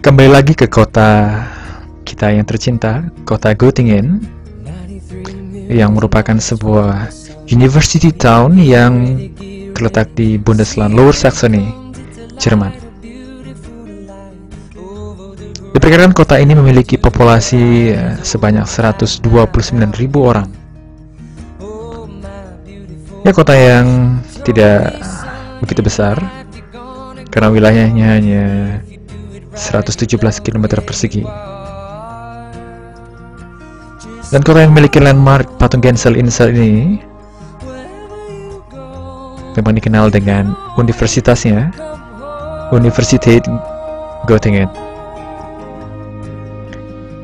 Kembali lagi ke kota kita yang tercinta, kota Göttingen, yang merupakan sebuah university town yang terletak di Bundesland Lower Saxony, Jerman. Diperkirakan kota ini memiliki populasi sebanyak 129.000 orang. Ya, kota yang tidak begitu besar karena wilayahnya hanya 117 km persegi. Dan kota yang memiliki landmark patung Gensel Insel ini memang dikenal dengan universitasnya, Universität Göttingen.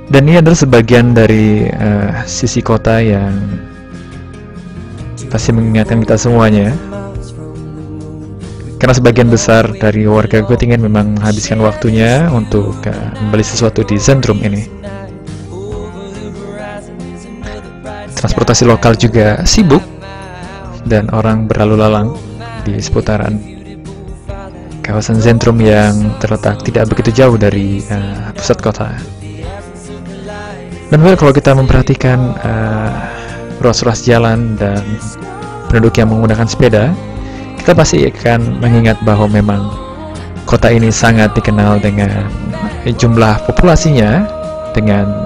Dan ini adalah sebagian dari sisi kota yang pasti mengingatkan kita semuanya, karena sebagian besar dari warga Göttingen memang menghabiskan waktunya untuk membeli sesuatu di Zentrum ini. Transportasi lokal juga sibuk dan orang berlalu lalang di seputaran kawasan Zentrum yang terletak tidak begitu jauh dari pusat kota. Dan kalau kita memperhatikan ruas-ruas jalan dan penduduk yang menggunakan sepeda, kita pasti akan mengingat bahwa memang kota ini sangat dikenal dengan jumlah populasinya, dengan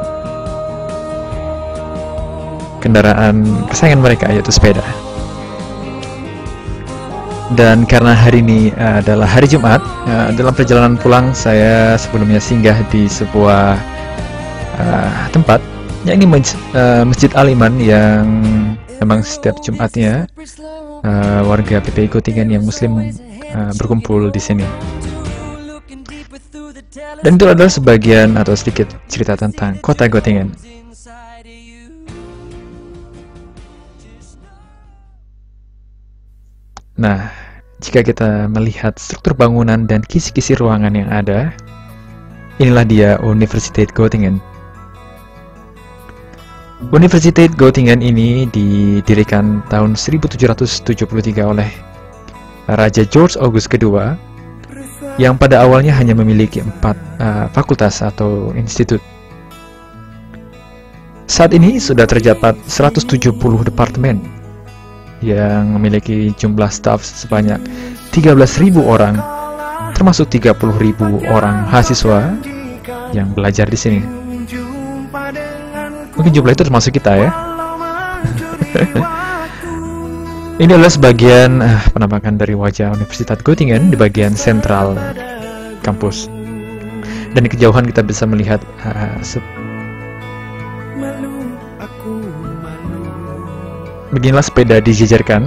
kendaraan kesayangan mereka, yaitu sepeda. Dan karena hari ini adalah hari Jumat, dalam perjalanan pulang saya sebelumnya singgah di sebuah tempat, yakni Masjid Al-Iman, yang memang setiap Jumatnya warga PPI Göttingen yang Muslim berkumpul di sini. Dan itu adalah sebagian atau sedikit cerita tentang kota Göttingen. Nah, jika kita melihat struktur bangunan dan kisi-kisi ruangan yang ada, inilah dia Universität Göttingen. Universität Göttingen ini didirikan tahun 1773 oleh Raja George August II, yang pada awalnya hanya memiliki 4 fakultas atau institut. Saat ini sudah terdapat 170 departemen yang memiliki jumlah staf sebanyak 13.000 orang, termasuk 30.000 orang mahasiswa yang belajar di sini. Mungkin jumlah itu termasuk kita ya. Ini adalah sebagian penampakan dari wajah Universitas Göttingen di bagian sentral kampus. Dan di kejauhan kita bisa melihat beginilah sepeda dijejerkan.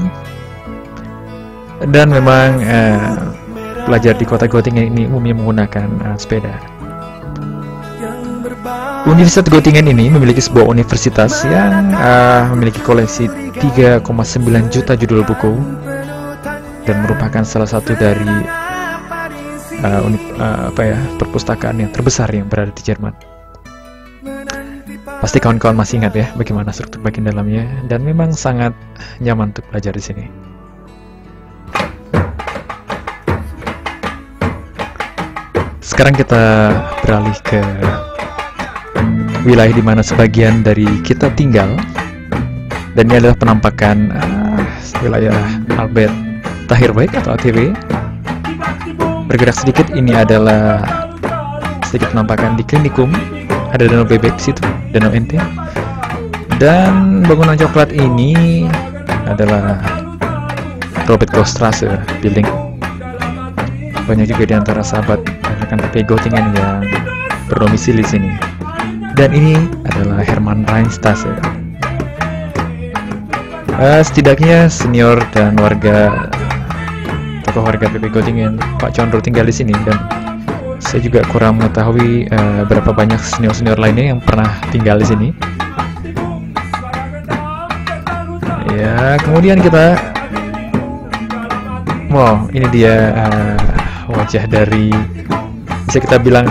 Dan memang pelajar di kota Göttingen ini umumnya menggunakan sepeda. Universitas Göttingen ini memiliki sebuah universitas yang memiliki koleksi 3,9 juta judul buku dan merupakan salah satu dari perpustakaan yang terbesar yang berada di Jerman. Pasti kawan-kawan masih ingat ya bagaimana struktur bagian dalamnya, dan memang sangat nyaman untuk belajar di sini. Sekarang kita beralih ke wilayah di mana sebagian dari kita tinggal, dan ini adalah penampakan wilayah Albert Tahirweg atau ATW. Bergerak sedikit, ini adalah sedikit penampakan di klinikum. Ada danau bebek situ, danau ente. Dan bangunan coklat ini adalah Robert Koch Straße building. Banyak juga di antara sahabat rekan PPI Göttingen yang berdomisili di sini. Dan ini adalah Hermann Rheinstraße. Setidaknya senior dan tokoh warga PPI Göttingen, Pak Condro, tinggal di sini, dan saya juga kurang mengetahui berapa banyak senior-senior lainnya yang pernah tinggal di sini. Ya, kemudian kita, wow, ini dia wajah dari, bisa kita bilang,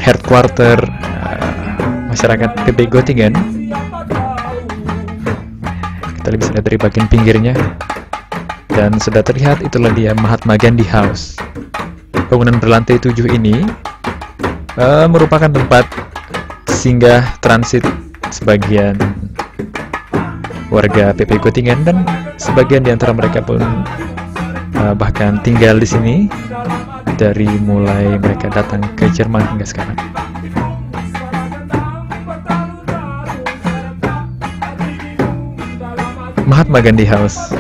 headquarter masyarakat PP Göttingen. Kita bisa lihat dari bagian pinggirnya, dan sudah terlihat itulah dia Mahatma Gandhi House. Bangunan berlantai 7 ini merupakan tempat singgah transit sebagian warga PP Göttingen, dan sebagian di antara mereka pun bahkan tinggal di sini dari mulai mereka datang ke Jerman hingga sekarang. Mahatma Gandhi House.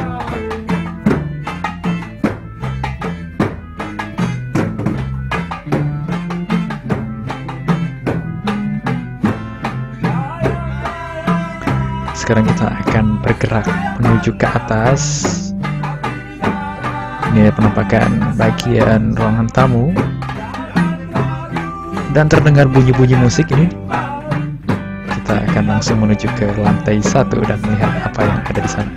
Sekarang kita akan bergerak menuju ke atas. Ini penampakan bagian ruangan tamu, dan terdengar bunyi-bunyi musik ini. Kita akan langsung menuju ke lantai 1 dan melihat apa yang ada di sana.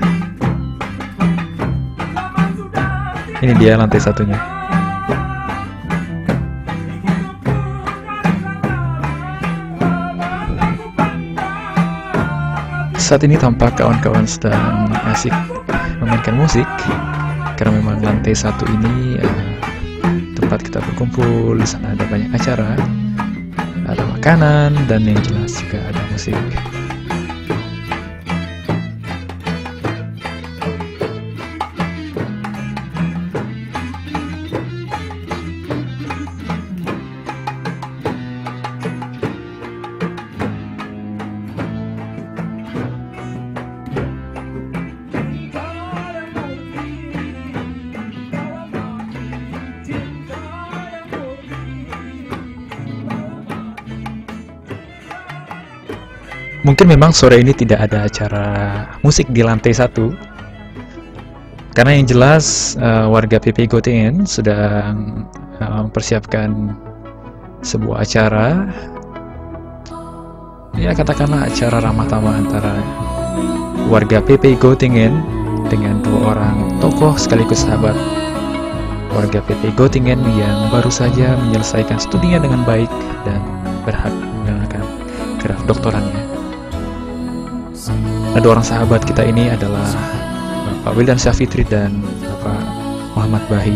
Ini dia lantai 1-nya. Saat ini tampak kawan-kawan sedang asik memainkan musik, karena memang lantai 1 ini tempat kita berkumpul. Di sana ada banyak acara, ada makanan, dan yang jelas juga ada musik. Mungkin memang sore ini tidak ada acara musik di lantai 1, karena yang jelas warga PP Göttingen sedang mempersiapkan sebuah acara, ya katakanlah acara ramah tamah antara warga PP Göttingen dengan 2 orang tokoh sekaligus sahabat warga PP Göttingen yang baru saja menyelesaikan studinya dengan baik dan berhak menggunakan gelar doktorannya. Nah, 2 orang sahabat kita ini adalah Bapak Wildan Syafitri dan Bapak Muhammad Bahi.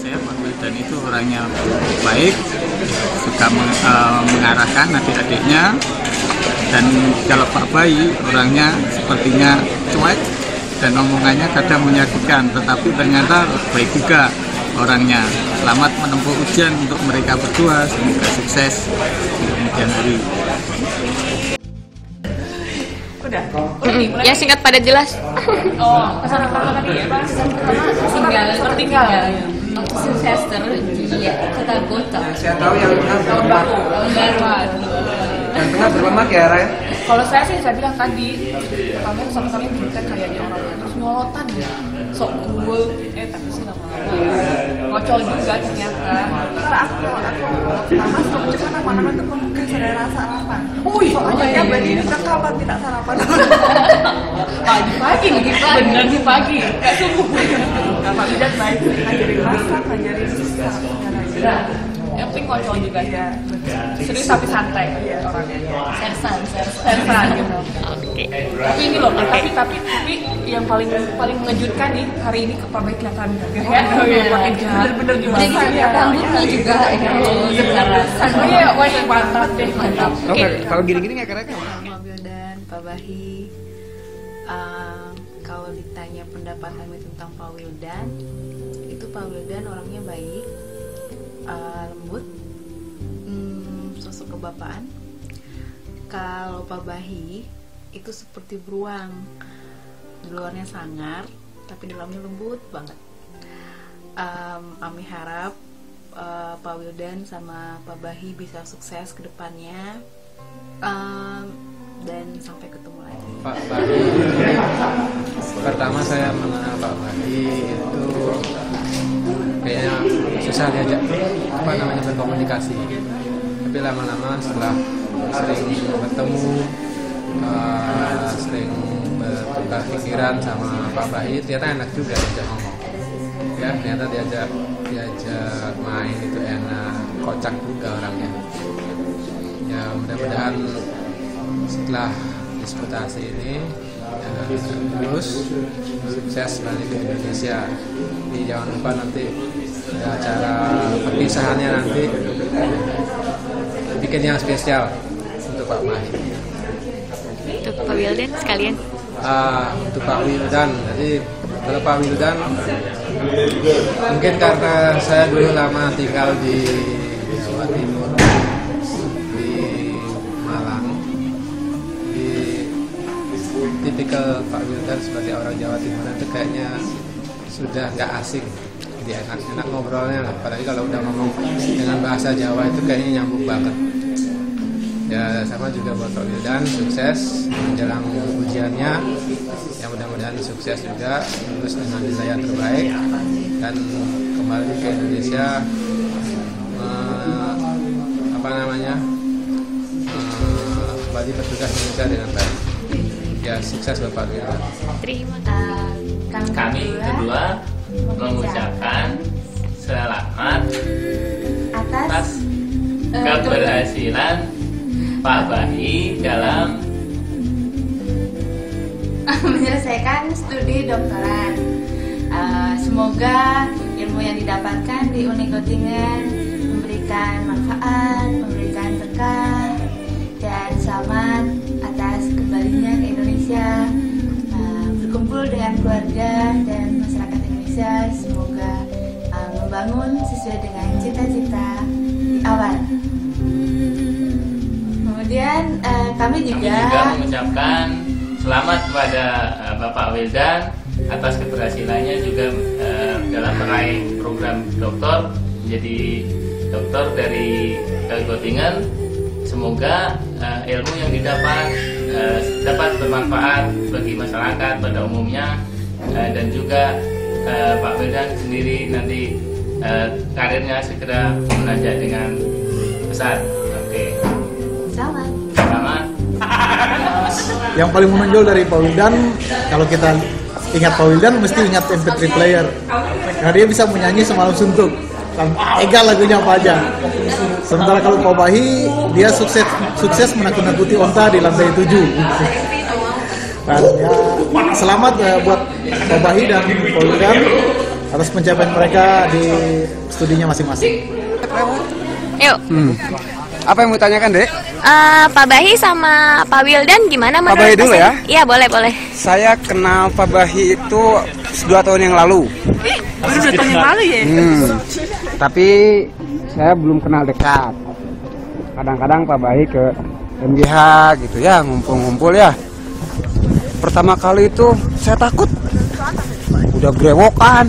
Pak Wildan itu orangnya baik, suka mengarahkan adik-adiknya, dan kalau Pak Bayi orangnya sepertinya cuek dan omongannya kadang menyakitkan, tetapi ternyata baik juga orangnya. Selamat menempuh ujian untuk mereka berdua, semoga sukses di kemudian hari. Udah Ya singkat padat jelas. pesan apa tadi ya? Tertinggal. Semester iya kota Gotha. Saya tahu yang Tahun baru. yang tengah berlemak ya, Ray. Kalau saya sih saya bilang tadi, kamu sama kami berikan kayaknya orangnya terus nyolotan ya, sok cool, tapi sih lama-lama ngocol juga ternyata. Karena aku pertama sebelum cepat apa-apa tuh mungkin saya rasa sarapan. Soalnya bagi kita kapan tidak sarapan. Pagi bener di pagi, kayak subuh. Kapan tidak baik ngajarin masak, ngajarin susah. Yang penting ngocol juga ya. Serius tapi santai orangnya. Sersan. Gitu. Oke. Tapi ini loh, tapi yang paling mengejutkan nih hari ini Pak Baik kelihatan gagah ya. Pakai bener-bener dewasa ya. Rambutnya juga Iya, wah mantap deh, mantap. Oke, kalau gini-gini nggak keren kan? Pak Wildan, Pak Bahi, kalau ditanya pendapat kami tentang Pak Wildan, itu Pak Wildan orangnya baik, lembut, sosok kebapaan. Kalau Pak Bahi itu seperti beruang, di luarnya sangar, tapi dalamnya lembut banget. Kami harap Pak Wildan sama Pak Bahi bisa sukses ke depannya. Dan sampai ketemu lagi. Pak Bahi, pertama saya mengenal Pak Bahi itu kayaknya susah diajak berkomunikasi. Tapi lama-lama setelah sering bertemu, sering bertukar pikiran sama Pak Bahi, ternyata enak juga diajak ngomong. Ya, ternyata diajak main itu enak, kocak juga orangnya. Ya, mudah-mudahan setelah disputasi ini lulus sukses balik ke Indonesia. Jangan lupa nanti acara perpisahannya nanti bikin yang spesial untuk Pak Bahi. Untuk Pak Wildan sekalian. Untuk Pak Wildan, jadi kalau Pak Wildan mungkin karena saya dulu lama tinggal di Jawa Timur, di Malang, di tipikal Pak Wildan sebagai orang Jawa Timur itu kayaknya sudah nggak asing, jadi enak ngobrolnya lah. Apalagi kalau udah ngomong dengan bahasa Jawa itu kayaknya nyambung banget. Ya sama juga buat Pak Wildan, sukses menjelang ujiannya. Yang mudah-mudahan sukses juga, lulus dengan nilai yang terbaik dan kembali ke Indonesia kembali bertugas di Indonesia dengan baik. Ya sukses Bapak Wildan. Terima kasih. Kami kedua mengucapkan selamat atas keberhasilan Pak Bahi dalam menyelesaikan studi doktorat. Semoga ilmu yang didapatkan di Uni Göttingen memberikan manfaat, memberikan berkah, dan selamat atas kembalinya ke Indonesia, berkumpul dengan keluarga dan masyarakat Indonesia. Semoga membangun sesuai dengan cita-cita di awal. Kemudian kami juga mengucapkan selamat kepada Bapak Wildan atas keberhasilannya juga dalam meraih program doktor menjadi doktor dari Göttingen. Semoga ilmu yang didapat dapat bermanfaat bagi masyarakat pada umumnya, dan juga Pak Wildan sendiri nanti karirnya segera menanjak dengan besar. Oke. Selamat. Yang paling menonjol dari Pak Wildan, kalau kita ingat Pak Wildan mesti ingat MP3 player, karena dia bisa menyanyi semalam suntuk, egal lagunya apa aja. Sementara kalau Pak Bahi, dia sukses menakut-nakuti onta di lantai 7. Dan ya, selamat buat Pak Bahi dan Pak Wildan atas pencapaian mereka di studinya masing-masing. Yuk. Apa yang mau tanyakan, Dek? Pak Bahi sama Pak Wildan gimana menurut Pak Bahi dulu ya? Iya, boleh. Saya kenal Pak Bahi itu 2 tahun yang lalu. 2 tahun yang lalu ya? Tapi saya belum kenal dekat. Kadang-kadang Pak Bahi ke MGH gitu ya, ngumpul-ngumpul ya. Pertama kali itu saya takut. Udah grewokan,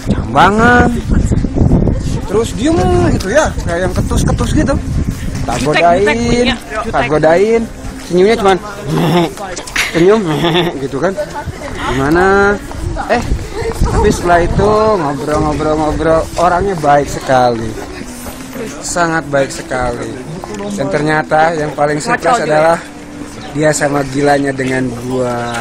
jambangan, terus diem gitu ya, kayak yang ketus-ketus gitu. Tak godain, senyumnya cuman senyum gitu kan. Gimana? Tapi setelah itu ngobrol, orangnya baik sekali, sangat baik sekali. Dan ternyata yang paling surprise adalah dia sama gilanya dengan gua.